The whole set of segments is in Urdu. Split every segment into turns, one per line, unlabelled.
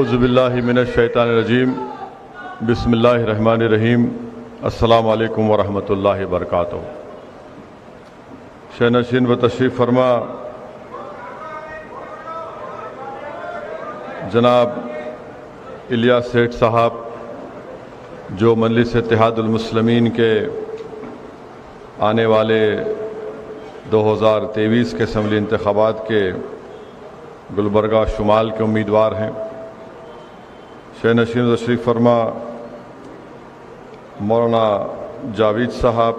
اعوذ باللہ من الشیطان الرجیم بسم اللہ الرحمن الرحیم السلام علیکم ورحمۃ اللہ وبرکاتہ۔ شہنشین و تشریف فرما جناب الیاس سیٹھ صاحب، جو مجلس اتحاد المسلمین کے آنے والے 2023 کے اسمبلی انتخابات کے گلبرگہ شمال کے امیدوار ہیں۔ شہنشین تشریف فرما مولانا جاوید صاحب،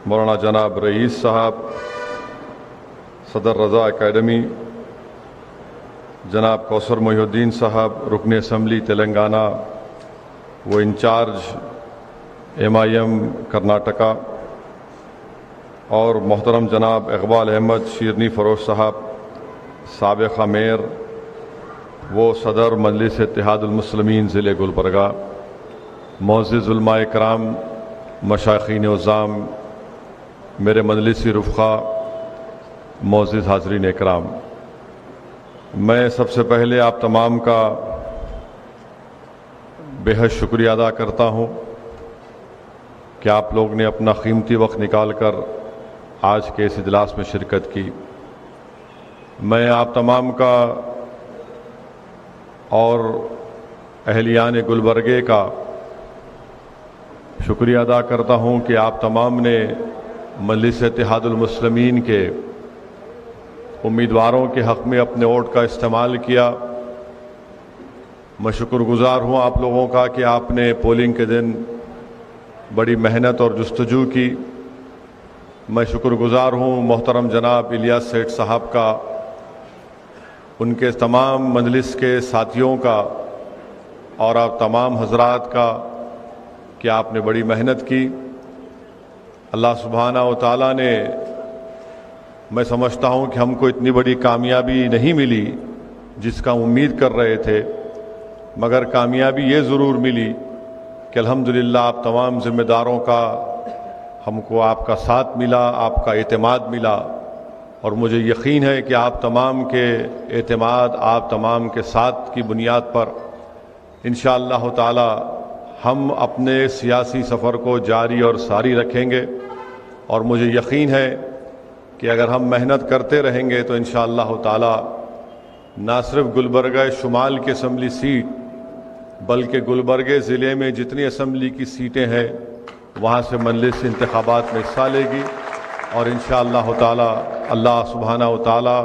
مولانا جناب رئیس صاحب، صدر رضا اکیڈمی جناب کوثر محی الدین صاحب، رکن اسمبلی تلنگانہ و انچارج MIM کرناٹکا، اور محترم جناب اقبال احمد شیرنی فروش صاحب، سابقہ میئر وہ صدر مجلس اتحاد المسلمین ضلع گلبرگہ، معزز علماء کرام، مشائخین عظام، میرے مجلسی رفقا، معزز حاضرین اکرام، میں سب سے پہلے آپ تمام کا بے حد شکریہ ادا کرتا ہوں کہ آپ لوگ نے اپنا قیمتی وقت نکال کر آج کے اس اجلاس میں شرکت کی۔ میں آپ تمام کا اور اہلیان گلبرگے کا شکریہ ادا کرتا ہوں کہ آپ تمام نے مجلس اتحاد المسلمین کے امیدواروں کے حق میں اپنے ووٹ کا استعمال کیا۔ میں شکر گزار ہوں آپ لوگوں کا کہ آپ نے پولنگ کے دن بڑی محنت اور جستجو کی۔ میں شکر گزار ہوں محترم جناب الیاس سیٹھ صاحب کا، ان کے تمام مجلس کے ساتھیوں کا اور آپ تمام حضرات کا کہ آپ نے بڑی محنت کی۔ اللہ سبحانہ و تعالیٰ نے، میں سمجھتا ہوں کہ ہم کو اتنی بڑی کامیابی نہیں ملی جس کا امید کر رہے تھے، مگر کامیابی یہ ضرور ملی کہ الحمدللہ آپ تمام ذمہ داروں کا ہم کو آپ کا ساتھ ملا، آپ کا اعتماد ملا، اور مجھے یقین ہے کہ آپ تمام کے اعتماد، آپ تمام کے ساتھ کی بنیاد پر انشاءاللہ تعالی ہم اپنے سیاسی سفر کو جاری اور ساری رکھیں گے، اور مجھے یقین ہے کہ اگر ہم محنت کرتے رہیں گے تو انشاءاللہ تعالی نہ صرف گلبرگہ شمال کی اسمبلی سیٹ بلکہ گلبرگہ ضلع میں جتنی اسمبلی کی سیٹیں ہیں وہاں سے مجلس انتخابات میں حصہ لے گی، اور انشاءاللہ تعالی اللہ سبحانہ و تعالی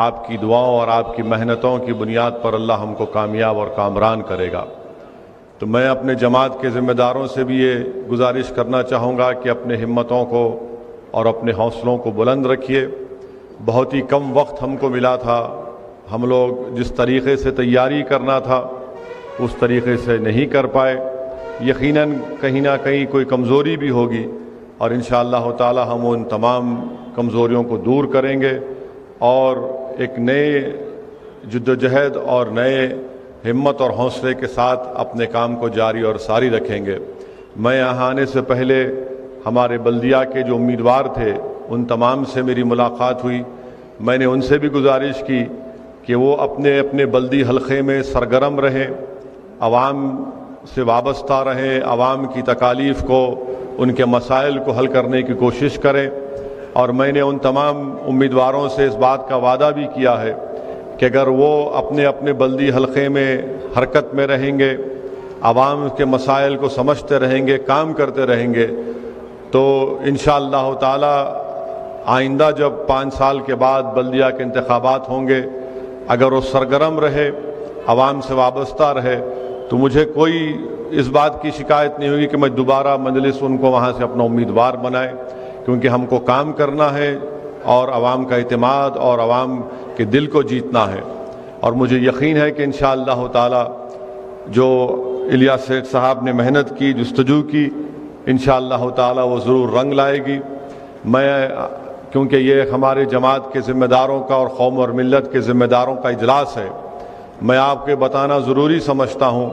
آپ کی دعاؤں اور آپ کی محنتوں کی بنیاد پر اللہ ہم کو کامیاب اور کامران کرے گا۔ تو میں اپنے جماعت کے ذمہ داروں سے بھی یہ گزارش کرنا چاہوں گا کہ اپنے ہمتوں کو اور اپنے حوصلوں کو بلند رکھیے۔ بہت ہی کم وقت ہم کو ملا تھا، ہم لوگ جس طریقے سے تیاری کرنا تھا اس طریقے سے نہیں کر پائے۔ یقیناً کہیں نہ کہیں کوئی کمزوری بھی ہوگی، اور انشاءاللہ تعالی ہم ان تمام کمزوریوں کو دور کریں گے اور ایک نئے جدوجہد اور نئے ہمت اور حوصلے کے ساتھ اپنے کام کو جاری اور ساری رکھیں گے۔ میں یہاں آنے سے پہلے ہمارے بلدیہ کے جو امیدوار تھے ان تمام سے میری ملاقات ہوئی۔ میں نے ان سے بھی گزارش کی کہ وہ اپنے اپنے بلدی حلقے میں سرگرم رہیں، عوام سے وابستہ رہیں، عوام کی تکالیف کو، ان کے مسائل کو حل کرنے کی کوشش کریں، اور میں نے ان تمام امیدواروں سے اس بات کا وعدہ بھی کیا ہے کہ اگر وہ اپنے اپنے بلدی حلقے میں حرکت میں رہیں گے، عوام کے مسائل کو سمجھتے رہیں گے، کام کرتے رہیں گے، تو انشاءاللہ تعالی آئندہ جب 5 سال کے بعد بلدیہ کے انتخابات ہوں گے، اگر وہ سرگرم رہے، عوام سے وابستہ رہے، تو مجھے کوئی اس بات کی شکایت نہیں ہوگی کہ میں دوبارہ مجلس ان کو وہاں سے اپنا امیدوار بنائے، کیونکہ ہم کو کام کرنا ہے اور عوام کا اعتماد اور عوام کے دل کو جیتنا ہے۔ اور مجھے یقین ہے کہ انشاءاللہ تعالی جو الیاس سیٹھ صاحب نے محنت کی، جستجو کی، انشاءاللہ تعالی وہ ضرور رنگ لائے گی۔ میں کیونکہ یہ ہمارے جماعت کے ذمہ داروں کا اور قوم اور ملت کے ذمہ داروں کا اجلاس ہے، میں آپ کے بتانا ضروری سمجھتا ہوں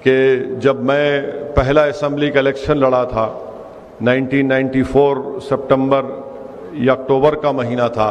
کہ جب میں پہلا اسمبلی کا الیکشن لڑا تھا 1994 سپٹمبر یا اکتوبر کا مہینہ تھا،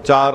4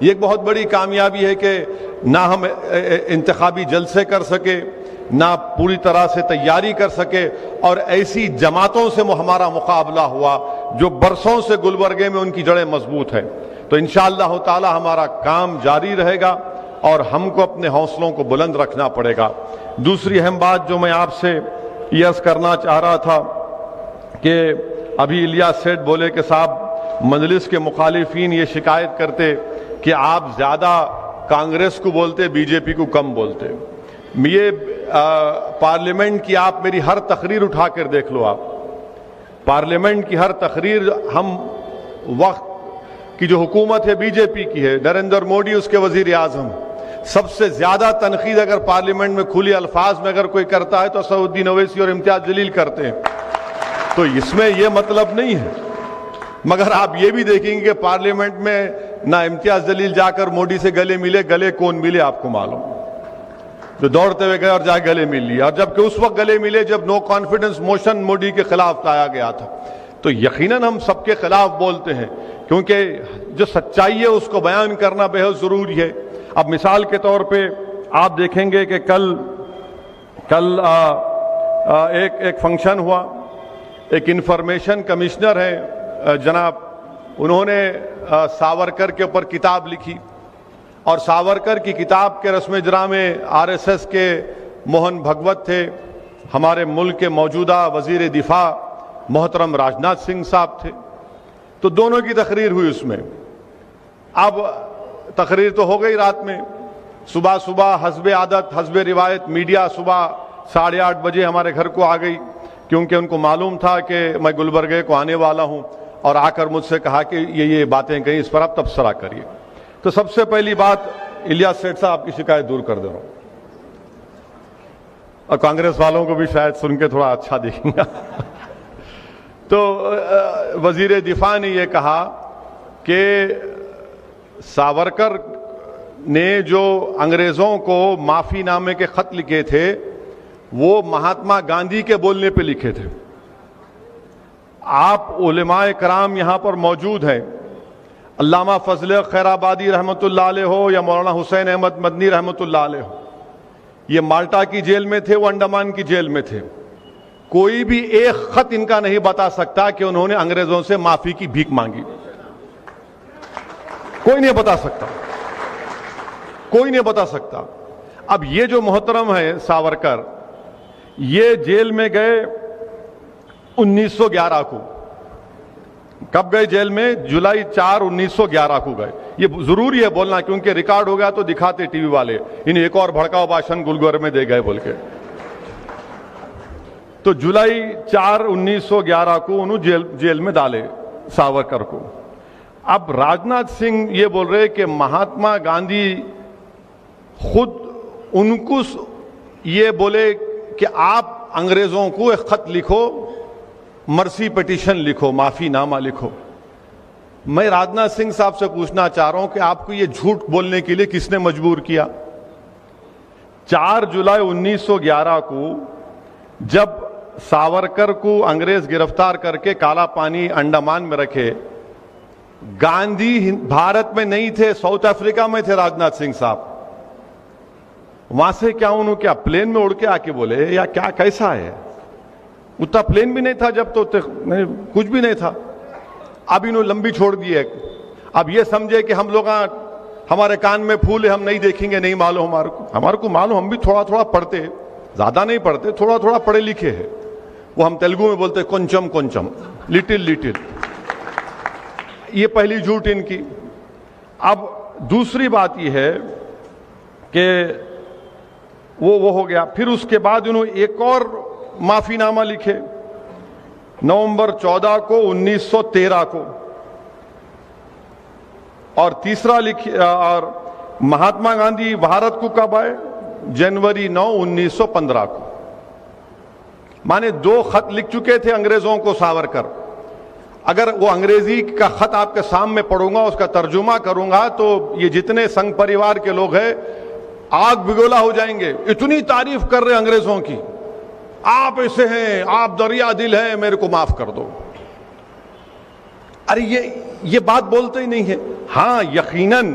یہ ایک بہت بڑی کامیابی ہے کہ نہ ہم انتخابی جلسے کر سکے، نہ پوری طرح سے تیاری کر سکے، اور ایسی جماعتوں سے ہمارا مقابلہ ہوا جو برسوں سے گلبرگے میں ان کی جڑیں مضبوط ہیں۔ تو انشاءاللہ تعالی ہمارا کام جاری رہے گا اور ہم کو اپنے حوصلوں کو بلند رکھنا پڑے گا۔ دوسری اہم بات جو میں آپ سے یہ عرض کرنا چاہ رہا تھا کہ ابھی الیاس سیٹھ بولے کہ صاحب مجلس کے مخالفین یہ شکایت کرتے کہ آپ زیادہ کانگریس کو بولتے، بی جے پی کو کم بولتے۔ یہ پارلیمنٹ کی آپ میری ہر تقریر اٹھا کر دیکھ لو، آپ پارلیمنٹ کی ہر تقریر، ہم وقت کی جو حکومت ہے بی جے پی کی ہے، نریندر مودی اس کے وزیر اعظم، سب سے زیادہ تنقید اگر پارلیمنٹ میں کھلی الفاظ میں اگر کوئی کرتا ہے تو اسد الدین اویسی اور امتیاز جلیل کرتے ہیں۔ تو اس میں یہ مطلب نہیں ہے، مگر آپ یہ بھی دیکھیں گے کہ پارلیمنٹ میں نہ امتیاز جلیل جا کر مودی سے گلے ملے، گلے کون ملے آپ کو معلوم، جو دوڑتے ہوئے گئے اور جا گلے مل لیا، اور جبکہ اس وقت گلے ملے جب نو کانفیڈنس موشن مودی کے خلاف لایا گیا تھا۔ تو یقیناً ہم سب کے خلاف بولتے ہیں، کیونکہ جو سچائی ہے اس کو بیان کرنا بے حد ضروری ہے۔ اب مثال کے طور پہ آپ دیکھیں گے کہ کل ایک فنکشن ہوا، ایک انفارمیشن کمشنر ہے جناب، انہوں نے ساورکر کے اوپر کتاب لکھی، اور ساورکر کی کتاب کے رسم اجرا میں آر ایس ایس کے موہن بھگوت تھے، ہمارے ملک کے موجودہ وزیر دفاع محترم راجناتھ سنگھ صاحب تھے۔ تو دونوں کی تقریر ہوئی اس میں۔ اب تقریر تو ہو گئی رات میں، صبح حسب عادت حسب روایت میڈیا صبح 8:30 بجے ہمارے گھر کو آ گئی، کیونکہ ان کو معلوم تھا کہ میں گلبرگے کو آنے والا ہوں، اور آ کر مجھ سے کہا کہ یہ باتیں کہیں، اس پر آپ تبصرہ کریے۔ تو سب سے پہلی بات الیاس سیٹھ صاحب کی شکایت دور کر دے رہا ہوں، اور کانگریس والوں کو بھی شاید سن کے تھوڑا اچھا دیکھیں گا۔ تو وزیر دفاع نے یہ کہا کہ ساورکر نے جو انگریزوں کو معافی نامے کے خط لکھے تھے وہ مہاتما گاندھی کے بولنے پہ لکھے تھے۔ آپ علماء کرام یہاں پر موجود ہیں، علامہ فضل خیر آبادی رحمۃ اللہ علیہ ہو یا مولانا حسین احمد مدنی رحمۃ اللہ علیہ ہو، یہ مالٹا کی جیل میں تھے، وہ انڈمان کی جیل میں تھے، کوئی بھی ایک خط ان کا نہیں بتا سکتا کہ انہوں نے انگریزوں سے معافی کی بھیک مانگی، کوئی نہیں بتا سکتا، کوئی نہیں بتا سکتا۔ اب یہ جو محترم ہے ساورکر، یہ جیل میں گئے 1911 کو۔ کب گئے جیل میں؟ جولائی 4 1911 کو گئے۔ یہ ضروری ہے بولنا کیونکہ ریکارڈ ہو گیا تو دکھاتے ٹی وی والے، انہیں ایک اور بھڑکاؤ بھاشن گلگور میں دے گئے بول کے۔ تو جولائی 4 1911 کو انہوں جیل میں ڈالے ساورکر کو۔ اب راجناتھ سنگھ یہ بول رہے کہ مہاتما گاندھی خود ان کو یہ بولے کہ آپ انگریزوں کو ایک خط لکھو، مرسی پٹیشن لکھو، معافی نامہ لکھو۔ میں راجناتھ سنگھ صاحب سے پوچھنا چاہ رہا ہوں کہ آپ کو یہ جھوٹ بولنے کے لیے کس نے مجبور کیا؟ 4 جولائی 1911 کو جب ساورکر کو انگریز گرفتار کر کے کالا پانی انڈمان میں رکھے، گاندھی بھارت میں نہیں تھے، ساؤتھ افریقہ میں تھے راجناتھ سنگھ صاحب۔ وہاں سے کیا انہوں کیا پلین میں اڑ کے آ کے بولے یا کیا کیسا ہے؟ اتنا پلین بھی نہیں تھا جب، تو کچھ بھی نہیں تھا۔ اب انہوں لمبی چھوڑ دی ہے۔ اب یہ سمجھے کہ ہم لوگ ہمارے کان میں پھول ہے، ہم نہیں دیکھیں گے، نہیں معلوم ہمارے کو معلوم، ہم بھی تھوڑا تھوڑا پڑھتے ہیں، زیادہ نہیں پڑھتے، تھوڑا تھوڑا پڑھے لکھے ہیں۔ وہ ہم تیلگو میں بولتے کنچم کنچم، لٹل لٹل۔ یہ پہلی جھوٹ ان کی۔ اب دوسری بات یہ ہے کہ وہ ہو گیا، پھر اس کے بعد انہوں ایک اور معافی نامہ لکھے نومبر 14 کو 1913 کو، اور تیسرا لکھے، اور مہاتما گاندھی بھارت کو کب آئے؟ جنوری 9 1915 کو۔ مانے 2 خط لکھ چکے تھے انگریزوں کو ساورکر۔ اگر وہ انگریزی کا خط آپ کے سامنے پڑھوں گا، اس کا ترجمہ کروں گا، تو یہ جتنے سنگھ پریوار کے لوگ ہیں آگ بگولا ہو جائیں گے، اتنی تعریف کر رہے انگریزوں کی، آپ ایسے ہیں، آپ دریا دل ہیں، میرے کو معاف کر دو۔ ارے یہ بات بولتے ہی نہیں ہے۔ ہاں یقیناً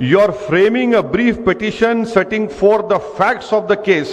you are framing a brief petition setting forth the facts of the case,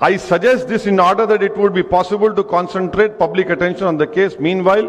I suggest this in order that it would be possible to concentrate public attention on the case. Meanwhile,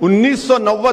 1990